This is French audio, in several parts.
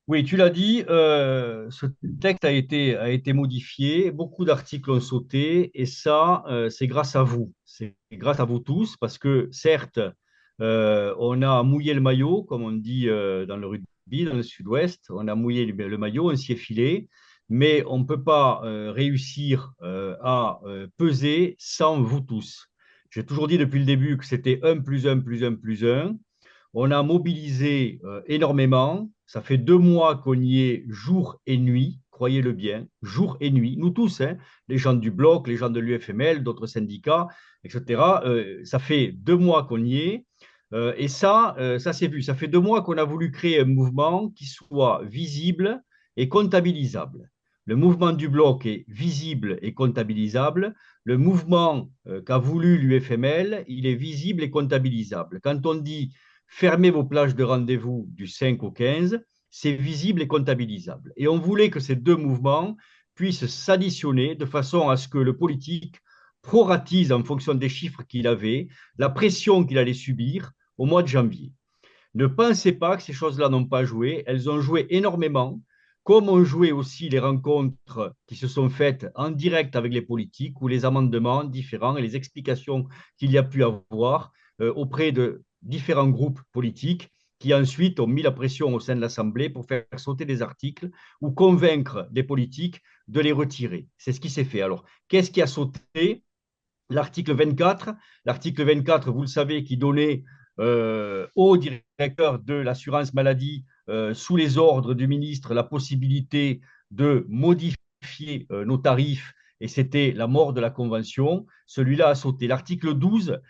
Oui, tu l'as dit, ce texte a été modifié, beaucoup d'articles ont sauté, et ça, c'est grâce à vous. C'est grâce à vous tous, parce que certes, on a mouillé le maillot, comme on dit dans le rugby, dans le sud-ouest, on a mouillé le maillot, on s'y est filé, mais on ne peut pas réussir à peser sans vous tous. J'ai toujours dit depuis le début que c'était un plus un plus un plus un. On a mobilisé énormément. Ça fait 2 mois qu'on y est jour et nuit, croyez-le bien, jour et nuit. Nous tous, hein, les gens du bloc, les gens de l'UFML, d'autres syndicats, etc. Ça fait 2 mois qu'on y est. Et ça s'est vu. Ça fait 2 mois qu'on a voulu créer un mouvement qui soit visible et comptabilisable. Le mouvement du bloc est visible et comptabilisable. Le mouvement qu'a voulu l'UFML, il est visible et comptabilisable. Quand on dit fermez vos plages de rendez-vous du 5 au 15, c'est visible et comptabilisable. Et on voulait que ces deux mouvements puissent s'additionner de façon à ce que le politique proratise en fonction des chiffres qu'il avait, la pression qu'il allait subir au mois de janvier. Ne pensez pas que ces choses-là n'ont pas joué, elles ont joué énormément, comme ont joué aussi les rencontres qui se sont faites en direct avec les politiques ou les amendements différents et les explications qu'il y a pu avoir auprès de différents groupes politiques qui ensuite ont mis la pression au sein de l'Assemblée pour faire sauter des articles ou convaincre des politiques de les retirer. C'est ce qui s'est fait. Alors, qu'est-ce qui a sauté? L'article 24, l'article 24, vous le savez, qui donnait au directeur de l'assurance maladie, sous les ordres du ministre, la possibilité de modifier nos tarifs, et c'était la mort de la convention. Celui-là a sauté. L'article 12,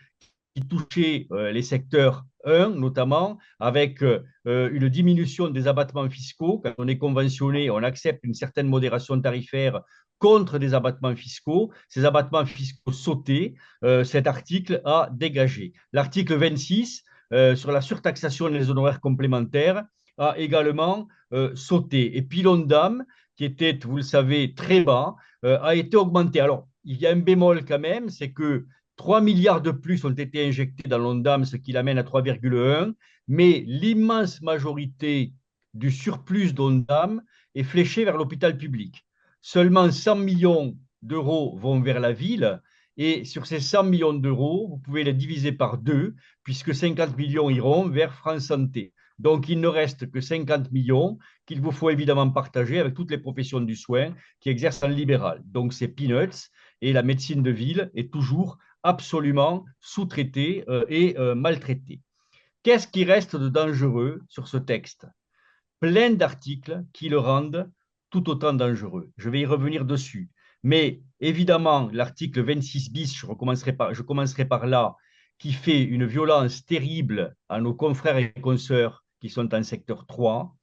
qui touchait les secteurs 1 notamment, avec une diminution des abattements fiscaux. Quand on est conventionné, on accepte une certaine modération tarifaire contre des abattements fiscaux. Ces abattements fiscaux sautés, cet article a dégagé. L'article 26 sur la surtaxation des honoraires complémentaires a également sauté. Et puis l'ONDAM, qui était, vous le savez, très bas, a été augmenté. Alors, il y a un bémol quand même, c'est que 3 milliards de plus ont été injectés dans l'ONDAM, ce qui l'amène à 3,1, mais l'immense majorité du surplus d'ONDAM est fléchée vers l'hôpital public. Seulement 100 millions d'euros vont vers la ville, et sur ces 100 millions d'euros, vous pouvez les diviser par deux, puisque 50 millions iront vers France Santé. Donc, il ne reste que 50 millions qu'il vous faut évidemment partager avec toutes les professions du soin qui exercent en libéral. Donc, c'est peanuts, et la médecine de ville est toujours absolument sous-traité et maltraité. Qu'est-ce qui reste de dangereux sur ce texte? Plein d'articles qui le rendent tout autant dangereux. Je vais y revenir dessus. Mais évidemment, l'article 26 bis, je commencerai par là, qui fait une violence terrible à nos confrères et consoeurs qui sont en secteur 3.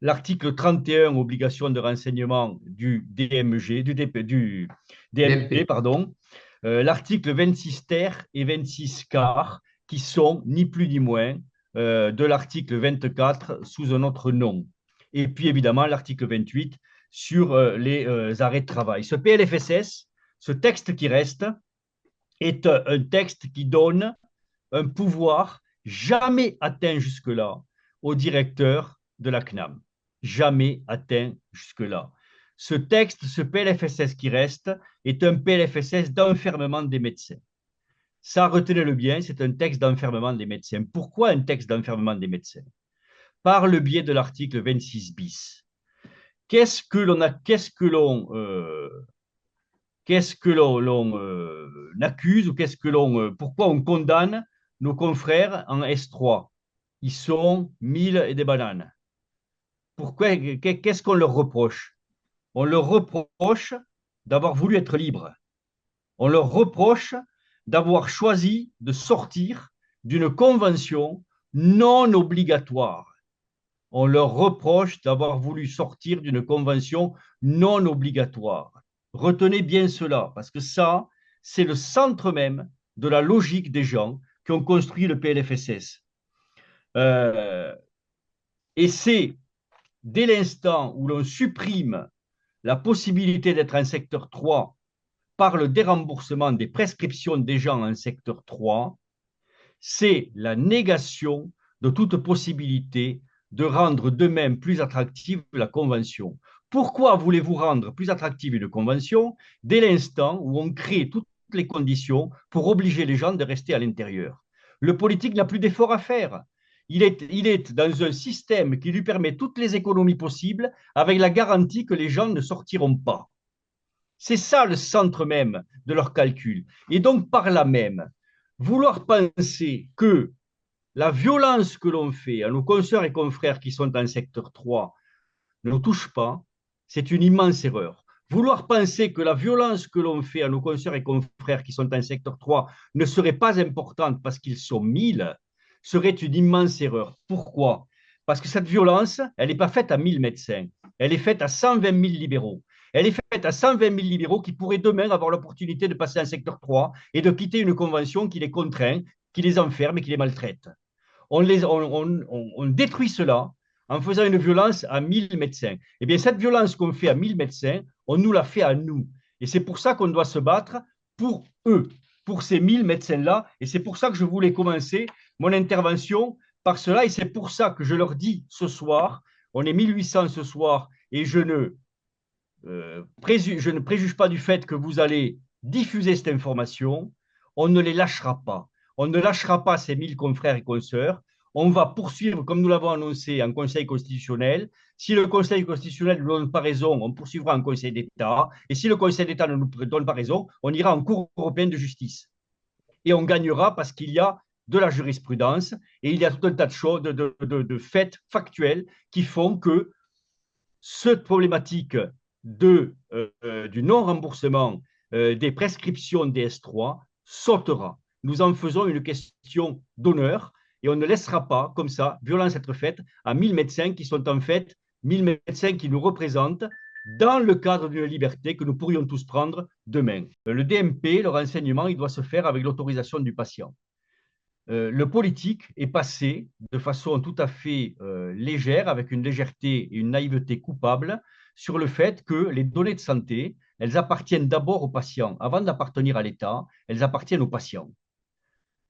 L'article 31, obligation de renseignement du DMG, du DMP, DMP. pardon. L'article 26 ter et 26 car, qui sont ni plus ni moins de l'article 24 sous un autre nom. Et puis évidemment l'article 28 sur les arrêts de travail. Ce PLFSS, ce texte qui reste, est un texte qui donne un pouvoir jamais atteint jusque-là au directeur de la CNAM. Jamais atteint jusque-là. Ce texte, ce PLFSS qui reste, est un PLFSS d'enfermement des médecins. Ça, retenez-le bien, c'est un texte d'enfermement des médecins. Pourquoi un texte d'enfermement des médecins? Par le biais de l'article 26 bis. Qu'est-ce que l'on accuse ou pourquoi on condamne nos confrères en S3? Ils sont 1000 et des bananes. Pourquoi, qu'est-ce qu'on leur reproche? On leur reproche d'avoir voulu être libres. On leur reproche d'avoir choisi de sortir d'une convention non obligatoire. On leur reproche d'avoir voulu sortir d'une convention non obligatoire. Retenez bien cela, parce que ça, c'est le centre même de la logique des gens qui ont construit le PLFSS. Euh, et c'est dès l'instant où l'on supprime la possibilité d'être en secteur 3 par le déremboursement des prescriptions des gens en secteur 3, c'est la négation de toute possibilité de rendre de même plus attractive la convention. Pourquoi voulez-vous rendre plus attractive une convention dès l'instant où on crée toutes les conditions pour obliger les gens de rester à l'intérieur? Le politique n'a plus d'efforts à faire. Il est dans un système qui lui permet toutes les économies possibles avec la garantie que les gens ne sortiront pas. C'est ça le centre même de leur calcul. Et donc, par là même, vouloir penser que la violence que l'on fait à nos consoeurs et confrères qui sont en secteur 3 ne nous touche pas, c'est une immense erreur. Vouloir penser que la violence que l'on fait à nos consoeurs et confrères qui sont en secteur 3 ne serait pas importante parce qu'ils sont 1000 serait une immense erreur. Pourquoi? Parce que cette violence, elle n'est pas faite à 1000 médecins, elle est faite à 120 000 libéraux. Elle est faite à 120 000 libéraux qui pourraient demain avoir l'opportunité de passer en secteur 3 et de quitter une convention qui les contraint, qui les enferme et qui les maltraite. On détruit cela en faisant une violence à 1000 médecins. Eh bien, cette violence qu'on fait à 1000 médecins, on nous la fait à nous. Et c'est pour ça qu'on doit se battre pour eux, pour ces 1000 médecins-là. Et c'est pour ça que je voulais commencer mon intervention par cela. Et c'est pour ça que je leur dis ce soir, on est 1800 ce soir, et je ne préjuge pas du fait que vous allez diffuser cette information. On ne les lâchera pas. On ne lâchera pas ces 1000 confrères et consoeurs. On va poursuivre, comme nous l'avons annoncé, en Conseil constitutionnel. Si le Conseil constitutionnel ne nous donne pas raison, on poursuivra en Conseil d'État. Et si le Conseil d'État ne nous donne pas raison, on ira en Cour européenne de justice. Et on gagnera parce qu'il y a de la jurisprudence et il y a tout un tas de choses, de faits factuels qui font que cette problématique du non-remboursement des prescriptions DS3 sautera. Nous en faisons une question d'honneur et on ne laissera pas comme ça violence être faite à 1000 médecins qui sont en fait 1000 médecins qui nous représentent dans le cadre d'une liberté que nous pourrions tous prendre demain. Le DMP, le renseignement, il doit se faire avec l'autorisation du patient. Le politique est passé de façon tout à fait légère, avec une légèreté et une naïveté coupable, sur le fait que les données de santé, elles appartiennent d'abord aux patients. Avant d'appartenir à l'État, elles appartiennent aux patients.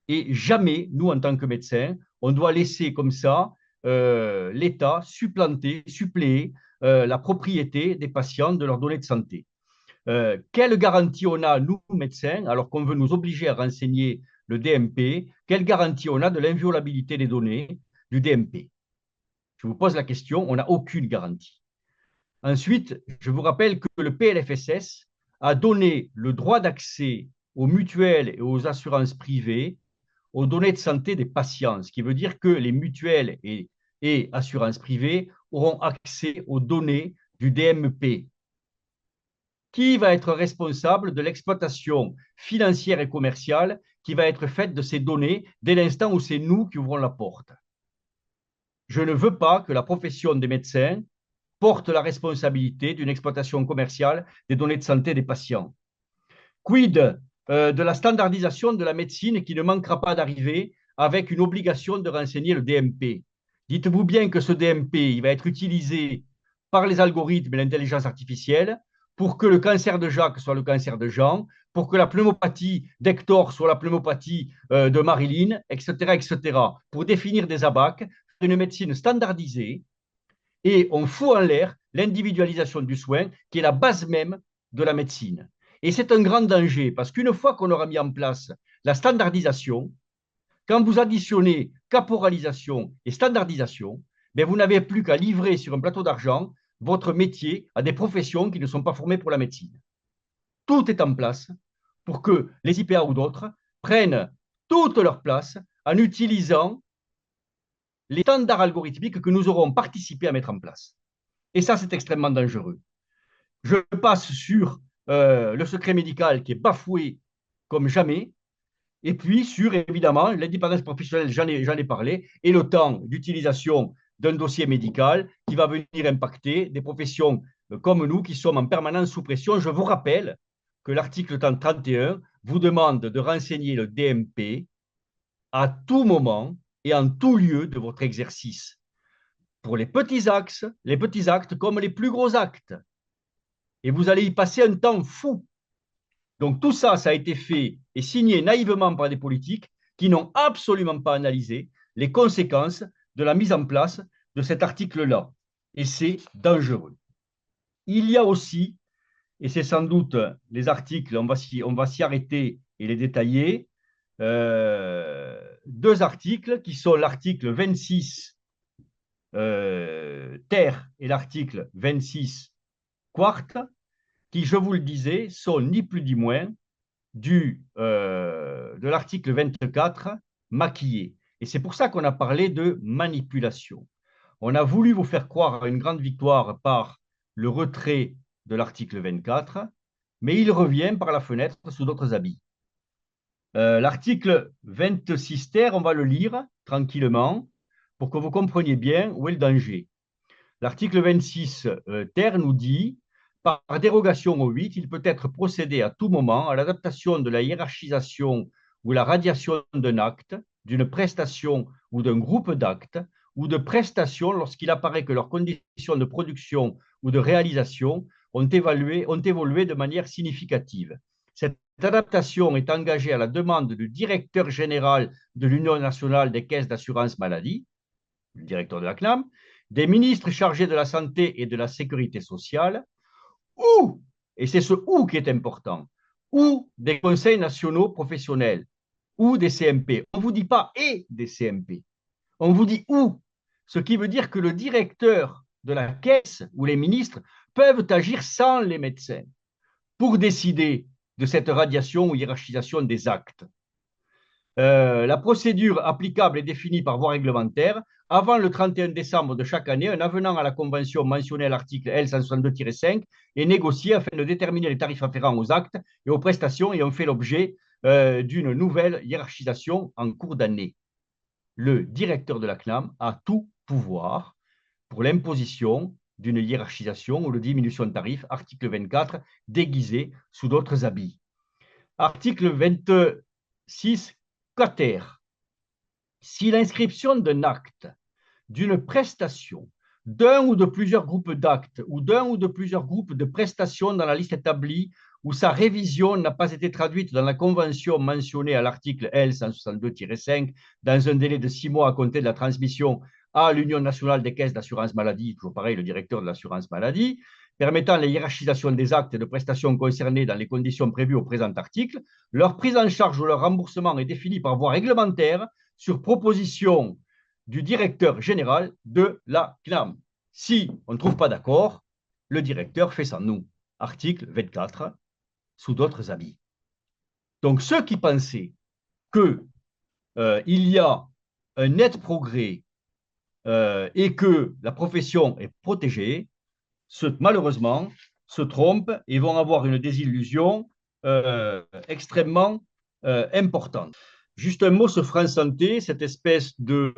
Et jamais, nous, en tant que médecins, on doit laisser comme ça l'État supplanter, suppléer la propriété des patients de leurs données de santé. Quelle garantie on a, nous, médecins, alors qu'on veut nous obliger à renseigner le DMP, quelle garantie on a de l'inviolabilité des données du DMP? Je vous pose la question, on n'a aucune garantie. Ensuite, je vous rappelle que le PLFSS a donné le droit d'accès aux mutuelles et aux assurances privées aux données de santé des patients, ce qui veut dire que les mutuelles et assurances privées auront accès aux données du DMP. Qui va être responsable de l'exploitation financière et commerciale qui va être faite de ces données dès l'instant où c'est nous qui ouvrons la porte? Je ne veux pas que la profession des médecins porte la responsabilité d'une exploitation commerciale des données de santé des patients. Quid de la standardisation de la médecine qui ne manquera pas d'arriver avec une obligation de renseigner le DMP? Dites-vous bien que ce DMP, il va être utilisé par les algorithmes et l'intelligence artificielle pour que le cancer de Jacques soit le cancer de Jean, pour que la pneumopathie d'Hector soit la pneumopathie de Marilyn, etc., etc., pour définir des ABAC, une médecine standardisée, et on fout en l'air l'individualisation du soin, qui est la base même de la médecine. Et c'est un grand danger, parce qu'une fois qu'on aura mis en place la standardisation, quand vous additionnez caporalisation et standardisation, ben vous n'avez plus qu'à livrer sur un plateau d'argent votre métier à des professions qui ne sont pas formées pour la médecine. Tout est en place pour que les IPA ou d'autres prennent toute leur place en utilisant les standards algorithmiques que nous aurons participé à mettre en place. Et ça, c'est extrêmement dangereux. Je passe sur le secret médical qui est bafoué comme jamais, et puis sur, évidemment, l'indépendance professionnelle, j'en ai parlé, et le temps d'utilisation d'un dossier médical qui va venir impacter des professions comme nous qui sommes en permanence sous pression. Je vous rappelle que l'article 31 vous demande de renseigner le DMP à tout moment et en tout lieu de votre exercice, pour les petits actes comme les plus gros actes. Et vous allez y passer un temps fou. Donc tout ça, ça a été fait et signé naïvement par des politiques qui n'ont absolument pas analysé les conséquences de la mise en place de cet article-là. Et c'est dangereux. Il y a aussi, et c'est sans doute les articles, on va s'y arrêter et les détailler, deux articles qui sont l'article 26 terre et l'article 26 quarte, qui, je vous le disais, sont ni plus ni moins de l'article 24 maquillé. Et c'est pour ça qu'on a parlé de manipulation. On a voulu vous faire croire à une grande victoire par le retrait de l'article 24, mais il revient par la fenêtre sous d'autres habits. L'article 26 terre, on va le lire tranquillement pour que vous compreniez bien où est le danger. L'article 26 terre nous dit, par dérogation au 8, il peut être procédé à tout moment à l'adaptation de la hiérarchisation ou la radiation d'un acte, d'une prestation ou d'un groupe d'actes, ou de prestations lorsqu'il apparaît que leurs conditions de production ou de réalisation ont évolué de manière significative. Cette adaptation est engagée à la demande du directeur général de l'Union nationale des caisses d'assurance maladie, le directeur de la CNAM, des ministres chargés de la santé et de la sécurité sociale, ou, et c'est ce ou qui est important, ou des conseils nationaux professionnels, ou des CMP. On ne vous dit pas et des CMP, on vous dit ou, ce qui veut dire que le directeur de la caisse ou les ministres peuvent agir sans les médecins pour décider de cette radiation ou hiérarchisation des actes. La procédure applicable est définie par voie réglementaire. Avant le 31 décembre de chaque année, un avenant à la convention mentionnée à l'article L162-5 est négocié afin de déterminer les tarifs afférents aux actes et aux prestations ayant fait l'objet d'une nouvelle hiérarchisation en cours d'année. Le directeur de la CNAM a tout pouvoir pour l'imposition d'une hiérarchisation ou de diminution de tarifs, article 24, déguisé sous d'autres habits. Article 26, quater. Si l'inscription d'un acte, d'une prestation, d'un ou de plusieurs groupes d'actes ou d'un ou de plusieurs groupes de prestations dans la liste établie ou sa révision n'a pas été traduite dans la convention mentionnée à l'article L162-5 dans un délai de 6 mois à compter de la transmission à l'Union nationale des caisses d'assurance maladie, toujours pareil, le directeur de l'assurance maladie, permettant la hiérarchisation des actes et de prestations concernés dans les conditions prévues au présent article, leur prise en charge ou leur remboursement est défini par voie réglementaire sur proposition du directeur général de la CNAM. Si on ne trouve pas d'accord, le directeur fait sans nous. Article 24, sous d'autres habits. Donc, ceux qui pensaient qu'il y a un net progrès et que la profession est protégée, malheureusement, se trompent et vont avoir une désillusion extrêmement importante. Juste un mot sur France Santé, cette espèce de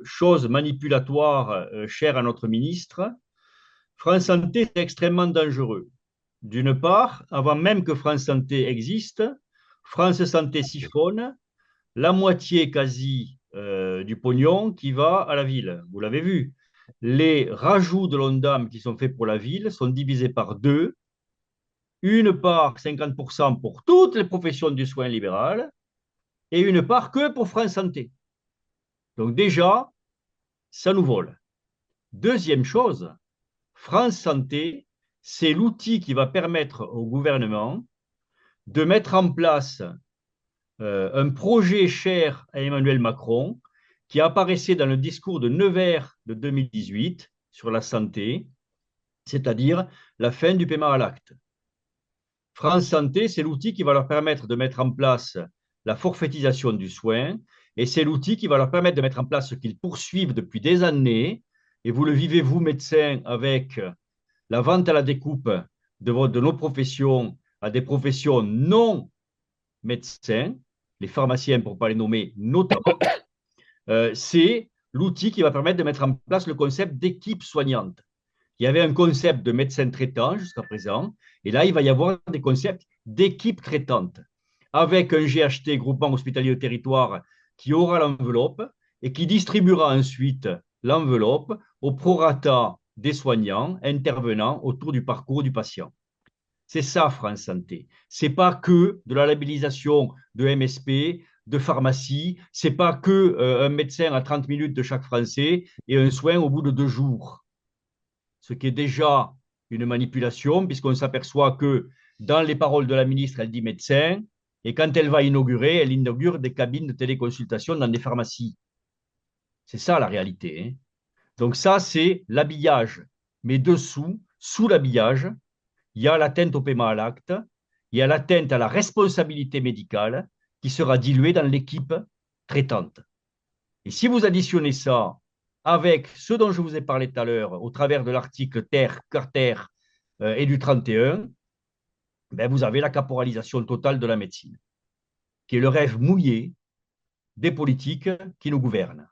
chose manipulatoire chère à notre ministre. France Santé, c'est extrêmement dangereux. D'une part, avant même que France Santé existe, France Santé siphonne la moitié quasi du pognon qui va à la ville. Vous l'avez vu. Les rajouts de l'ONDAM qui sont faits pour la ville sont divisés par deux. Une part, 50% pour toutes les professions du soin libéral et une part que pour France Santé. Donc déjà, ça nous vole. Deuxième chose, France Santé, c'est l'outil qui va permettre au gouvernement de mettre en place un projet cher à Emmanuel Macron qui apparaissait dans le discours de Nevers de 2018 sur la santé, c'est-à-dire la fin du paiement à l'acte. France Santé, c'est l'outil qui va leur permettre de mettre en place la forfaitisation du soin et c'est l'outil qui va leur permettre de mettre en place ce qu'ils poursuivent depuis des années. Et vous le vivez, vous, médecins, avec la vente à la découpe de nos professions à des professions non médecins, les pharmaciens pour ne pas les nommer notamment, c'est l'outil qui va permettre de mettre en place le concept d'équipe soignante. Il y avait un concept de médecin traitant jusqu'à présent, et là, il va y avoir des concepts d'équipe traitante, avec un GHT, groupement hospitalier au territoire, qui aura l'enveloppe et qui distribuera ensuite l'enveloppe au prorata des soignants intervenant autour du parcours du patient. C'est ça, France Santé. Ce n'est pas que de la labellisation de MSP, de pharmacie, c'est pas que un médecin à 30 minutes de chaque Français et un soin au bout de 2 jours. Ce qui est déjà une manipulation, puisqu'on s'aperçoit que dans les paroles de la ministre, elle dit médecin, et quand elle va inaugurer, elle inaugure des cabines de téléconsultation dans des pharmacies. C'est ça la réalité, hein. Donc ça, c'est l'habillage. Mais dessous, sous l'habillage, il y a l'atteinte au paiement à l'acte, il y a l'atteinte à la responsabilité médicale qui sera diluée dans l'équipe traitante. Et si vous additionnez ça avec ce dont je vous ai parlé tout à l'heure, au travers de l'article Terre, Carter et du 31, ben vous avez la caporalisation totale de la médecine, qui est le rêve mouillé des politiques qui nous gouvernent.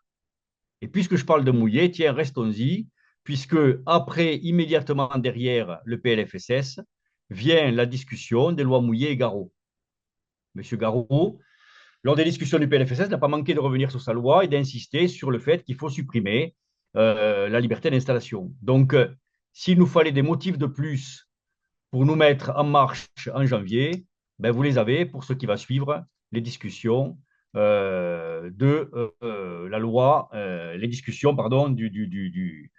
Et puisque je parle de mouillé, tiens, restons-y, puisque après, immédiatement derrière le PLFSS, vient la discussion des lois Mouillé et Garot. Monsieur Garot, lors des discussions du PLFSS, n'a pas manqué de revenir sur sa loi et d'insister sur le fait qu'il faut supprimer la liberté d'installation. Donc, s'il nous fallait des motifs de plus pour nous mettre en marche en janvier, ben vous les avez pour ce qui va suivre les discussions de la loi, les discussions, pardon, du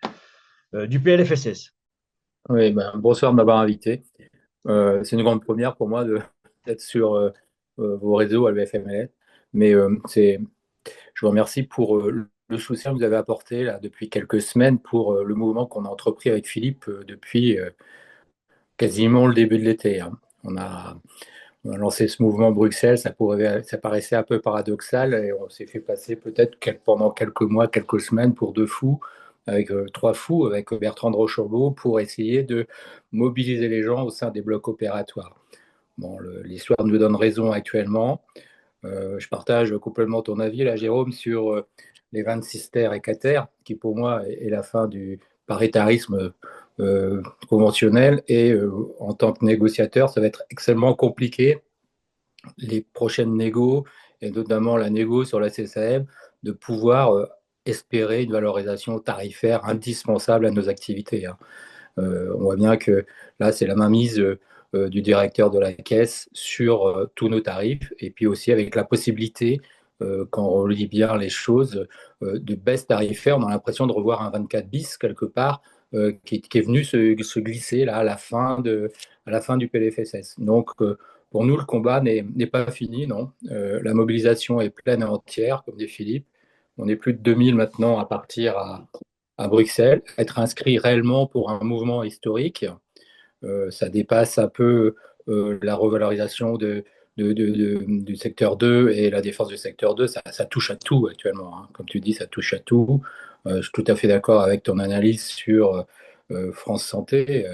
PLFSS. Oui, ben, bonsoir de m'avoir invité. C'est une grande première pour moi d'être sur vos réseaux à l'UFMLS. Mais je vous remercie pour le soutien que vous avez apporté là, depuis quelques semaines pour le mouvement qu'on a entrepris avec Philippe depuis quasiment le début de l'été, hein. On a, on a lancé ce mouvement Bruxelles, ça paraissait un peu paradoxal et on s'est fait passer peut-être pendant quelques mois, quelques semaines pour deux fous, avec trois fous, avec Bertrand de Rochambeau, pour essayer de mobiliser les gens au sein des blocs opératoires. Bon, l'histoire nous donne raison actuellement. Je partage complètement ton avis, là, Jérôme, sur les 26 terres et 4 terres, qui pour moi est la fin du paritarisme conventionnel. Et en tant que négociateur, ça va être extrêmement compliqué les prochaines négos, et notamment la négo sur la CSAM, de pouvoir espérer une valorisation tarifaire indispensable à nos activités, hein. On voit bien que là, c'est la mainmise du directeur de la caisse sur tous nos tarifs, et puis aussi avec la possibilité, quand on lit bien les choses, de baisse tarifaire. On a l'impression de revoir un 24 bis quelque part, qui est venu se glisser là, à la fin du PLFSS. Donc, pour nous, le combat n'est pas fini, non. La mobilisation est pleine et entière, comme dit Philippe. On est plus de 2000 maintenant à partir à Bruxelles, être inscrit réellement pour un mouvement historique. Ça dépasse un peu la revalorisation du secteur 2 et la défense du secteur 2. Ça touche à tout actuellement, hein. Comme tu dis, ça touche à tout. Je suis tout à fait d'accord avec ton analyse sur France Santé.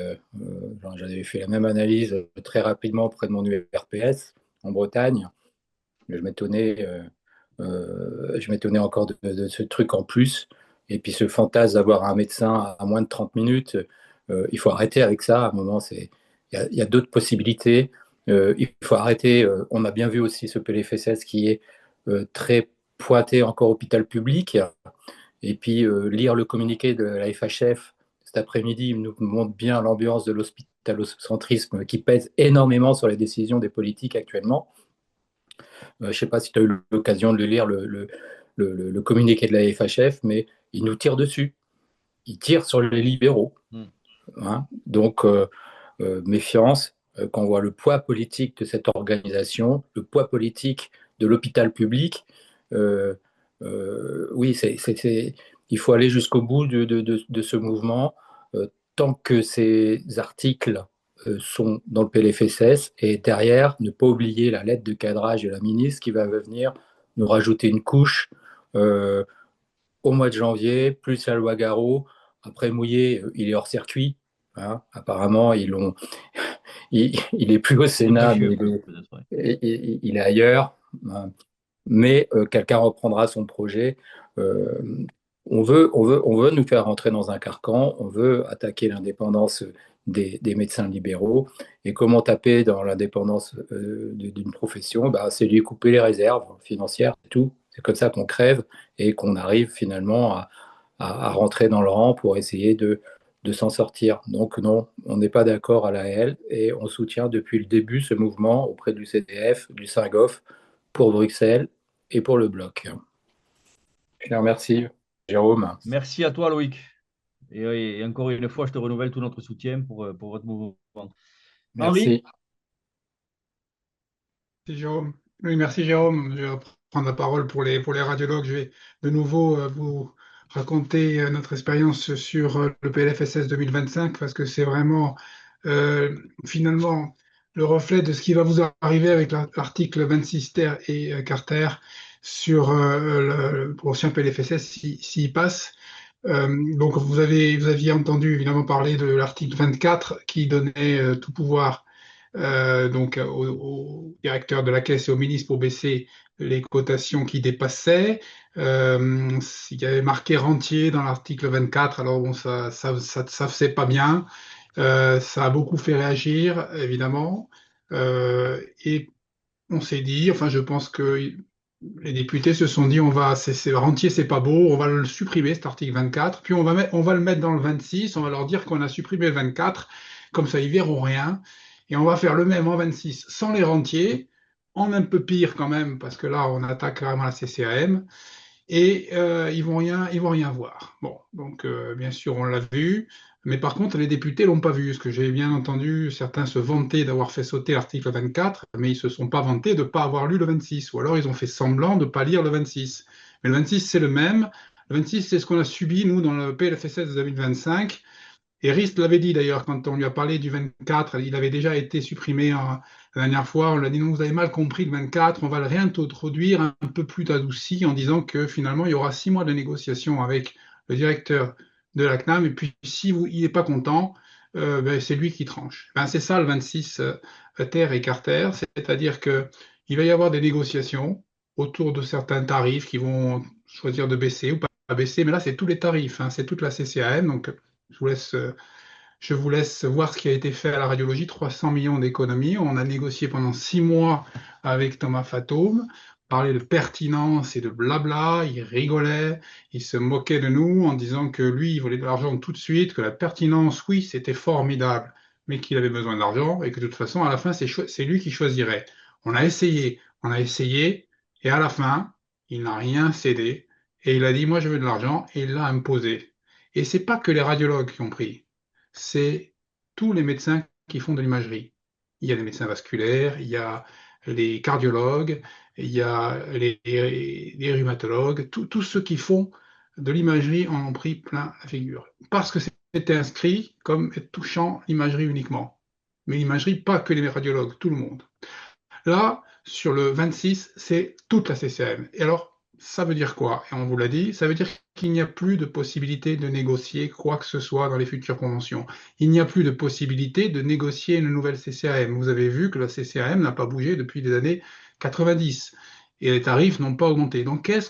J'avais fait la même analyse très rapidement auprès de mon URPS en Bretagne. Je m'étonnais encore de ce truc en plus. Et puis ce fantasme d'avoir un médecin à moins de 30 minutes, il faut arrêter avec ça. À un moment, il y a d'autres possibilités. Il faut arrêter. On a bien vu aussi ce PLFSS qui est très pointé encore hôpital public. Et puis lire le communiqué de la FHF cet après-midi nous montre bien l'ambiance de l'hospitalocentrisme qui pèse énormément sur les décisions des politiques actuellement. Je ne sais pas si tu as eu l'occasion de lire le communiqué de la FHF, mais ils nous tirent dessus. Ils tirent sur les libéraux, Hmm. hein. Donc, méfiance quand on voit le poids politique de cette organisation, le poids politique de l'hôpital public. euh, oui, il faut aller jusqu'au bout de ce mouvement. Tant que ces articles sont dans le PLFSS et derrière, ne pas oublier la lettre de cadrage de la ministre qui va venir nous rajouter une couche euh, au mois de janvier, plus la loi Garot. Après Mouillé, il est hors circuit, hein. Apparemment, il est plus au Sénat, mais Contentieux, peut-être. Ouais. il est ailleurs, hein. Mais quelqu'un reprendra son projet. Euh, on veut nous faire rentrer dans un carcan, on veut attaquer l'indépendance des médecins libéraux. Et comment taper dans l'indépendance d'une profession? Bah, c'est lui couper les réserves financières, c'est tout. C'est comme ça qu'on crève et qu'on arrive finalement à rentrer dans le rang pour essayer de s'en sortir. Donc non, on n'est pas d'accord à l'AL et on soutient depuis le début ce mouvement auprès du CDF, du SINGOF, pour Bruxelles et pour le bloc. Je te remercie, Jérôme. Merci à toi, Loïc. Et encore une fois, je te renouvelle tout notre soutien pour votre mouvement. Henri? Merci. Merci Jérôme. Oui, merci Jérôme. Je vais prendre la parole pour les radiologues. Je vais de nouveau vous raconter notre expérience sur le PLFSS 2025 parce que c'est vraiment finalement le reflet de ce qui va vous arriver avec l'article 26 ter et Carter sur le prochain PLFSS s'il passe. Donc vous aviez entendu évidemment parler de l'article 24 qui donnait tout pouvoir donc au directeur de la Caisse et au ministre pour baisser les cotations qui dépassaient. Il y avait marqué rentier dans l'article 24, alors bon, ça faisait pas bien. Ça a beaucoup fait réagir, évidemment. Et on s'est dit, enfin, je pense que les députés se sont dit, rentier, c'est pas beau, on va le supprimer, cet article 24, puis on va le mettre dans le 26, on va leur dire qu'on a supprimé le 24, comme ça, ils verront rien, et on va faire le même en 26 sans les rentiers, en un peu pire quand même, parce que là, on attaque carrément la CCAM, et ils vont rien voir. Bon, donc bien sûr, on l'a vu, mais par contre, les députés l'ont pas vu, parce que j'ai bien entendu certains se vanter d'avoir fait sauter l'article 24, mais ils se sont pas vantés de ne pas avoir lu le 26, ou alors ils ont fait semblant de ne pas lire le 26. Mais le 26, c'est le même. Le 26, c'est ce qu'on a subi, nous, dans le PLFSS de 2025. Et Rist l'avait dit d'ailleurs quand on lui a parlé du 24, il avait déjà été supprimé la dernière fois. On lui a dit non, vous avez mal compris le 24, on va le réintroduire un peu plus adouci en disant que finalement il y aura 6 mois de négociation avec le directeur de la CNAM et puis si il n'est pas content, ben, c'est lui qui tranche. Ben, c'est ça le 26 Ter et Carter, c'est-à-dire que il va y avoir des négociations autour de certains tarifs qui vont choisir de baisser ou pas baisser, mais là c'est tous les tarifs, hein, c'est toute la CCAM, donc je vous laisse, je vous laisse voir ce qui a été fait à la radiologie, 300 millions d'économies. On a négocié pendant 6 mois avec Thomas Fatome, parlait de pertinence et de blabla, il rigolait, il se moquait de nous en disant que lui, il voulait de l'argent tout de suite, que la pertinence, oui, c'était formidable, mais qu'il avait besoin d'argent et que de toute façon, à la fin, c'est lui qui choisirait. On a essayé, et à la fin, il n'a rien cédé, et il a dit, moi, je veux de l'argent, et il l'a imposé. Et c'est pas que les radiologues qui ont pris, c'est tous les médecins qui font de l'imagerie. Il y a les médecins vasculaires, il y a les cardiologues, il y a les rhumatologues, tous ceux qui font de l'imagerie en ont pris plein la figure. Parce que c'était inscrit comme touchant l'imagerie uniquement. Mais l'imagerie, pas que les radiologues, tout le monde. Là, sur le 26, c'est toute la CCM. Et alors, ça veut dire quoi? Et on vous l'a dit, ça veut dire qu'il n'y a plus de possibilité de négocier quoi que ce soit dans les futures conventions. Il n'y a plus de possibilité de négocier une nouvelle CCAM. Vous avez vu que la CCAM n'a pas bougé depuis les années 90 et les tarifs n'ont pas augmenté. Donc, qu'est-ce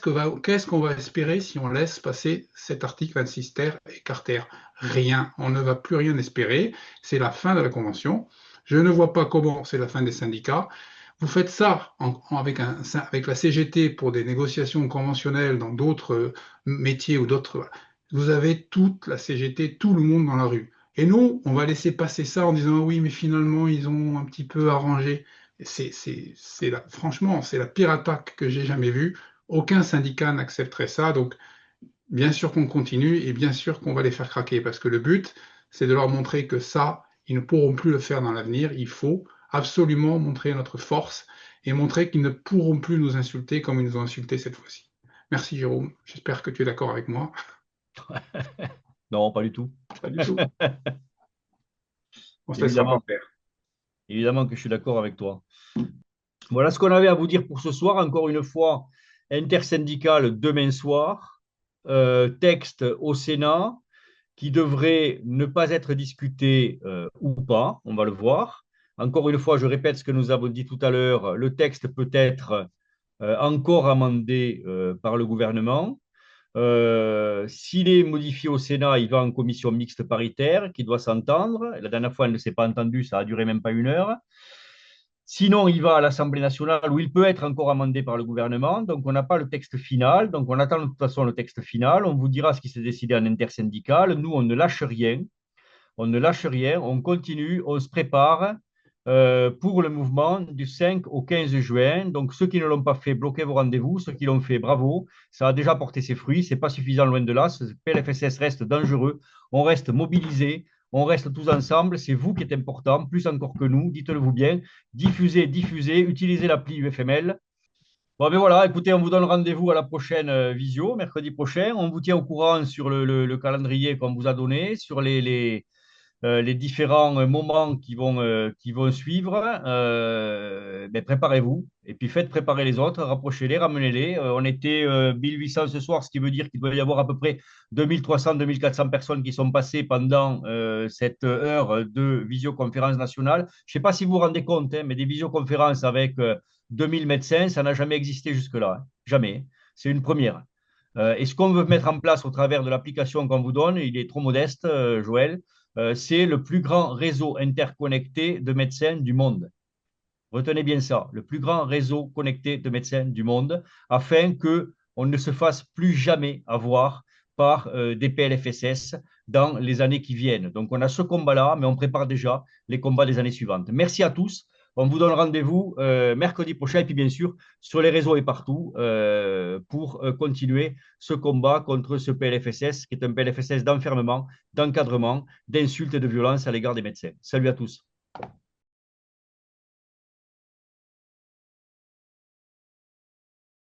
qu'on va espérer si on laisse passer cet article 26 ter et Carter? Rien. On ne va plus rien espérer. C'est la fin de la convention. Je ne vois pas comment c'est la fin des syndicats. Vous faites ça avec la CGT pour des négociations conventionnelles dans d'autres métiers ou d'autres. Vous avez toute la CGT, tout le monde dans la rue. Et nous, on va laisser passer ça en disant oui, mais finalement, ils ont un petit peu arrangé. Franchement, c'est la pire attaque que j'ai jamais vue. Aucun syndicat n'accepterait ça. Donc, bien sûr qu'on continue et bien sûr qu'on va les faire craquer parce que le but, c'est de leur montrer que ça, ils ne pourront plus le faire dans l'avenir. Il faut absolument montrer notre force et montrer qu'ils ne pourront plus nous insulter comme ils nous ont insultés cette fois-ci. Merci Jérôme, j'espère que tu es d'accord avec moi. Non, pas du tout. Pas du tout. On se laissera pas Évidemment, faire. évidemment que je suis d'accord avec toi. Voilà ce qu'on avait à vous dire pour ce soir. Encore une fois, intersyndical demain soir, texte au Sénat qui devrait ne pas être discuté ou pas, on va le voir. Encore une fois, je répète ce que nous avons dit tout à l'heure, le texte peut être encore amendé par le gouvernement. S'il est modifié au Sénat, il va en commission mixte paritaire qui doit s'entendre. La dernière fois, elle ne s'est pas entendue, ça a duré même pas 1 heure. Sinon, il va à l'Assemblée nationale où il peut être encore amendé par le gouvernement. Donc, on n'a pas le texte final. Donc, on attend de toute façon le texte final. On vous dira ce qui s'est décidé en intersyndical. Nous, on ne lâche rien. On ne lâche rien. On continue. On se prépare. pour le mouvement du 5 au 15 juin. Donc, ceux qui ne l'ont pas fait, bloquez vos rendez-vous. Ceux qui l'ont fait, bravo. Ça a déjà porté ses fruits. Ce n'est pas suffisant, loin de là. Ce PLFSS reste dangereux. On reste mobilisés. On reste tous ensemble. C'est vous qui êtes important, plus encore que nous. Dites-le vous bien. Diffusez, diffusez. Utilisez l'appli UFML. Bon, ben voilà, écoutez, on vous donne rendez-vous à la prochaine visio, mercredi prochain. On vous tient au courant sur le calendrier qu'on vous a donné, sur les différents moments qui vont suivre. Ben, préparez-vous et puis faites préparer les autres, rapprochez-les, ramenez-les. On était 1800 ce soir, ce qui veut dire qu'il doit y avoir à peu près 2300, 2400 personnes qui sont passées pendant cette heure de visioconférence nationale. Je ne sais pas si vous vous rendez compte, hein, mais des visioconférences avec 2000 médecins, ça n'a jamais existé jusque-là. Hein. Jamais. C'est une première. Et ce qu'on veut mettre en place au travers de l'application qu'on vous donne, il est trop modeste, Joël, c'est le plus grand réseau interconnecté de médecins du monde. Retenez bien ça, le plus grand réseau connecté de médecins du monde, afin que on ne se fasse plus jamais avoir par des PLFSS dans les années qui viennent. Donc, on a ce combat-là, mais on prépare déjà les combats des années suivantes. Merci à tous. On vous donne rendez-vous mercredi prochain et puis bien sûr sur les réseaux et partout pour continuer ce combat contre ce PLFSS qui est un PLFSS d'enfermement, d'encadrement, d'insultes et de violence à l'égard des médecins. Salut à tous.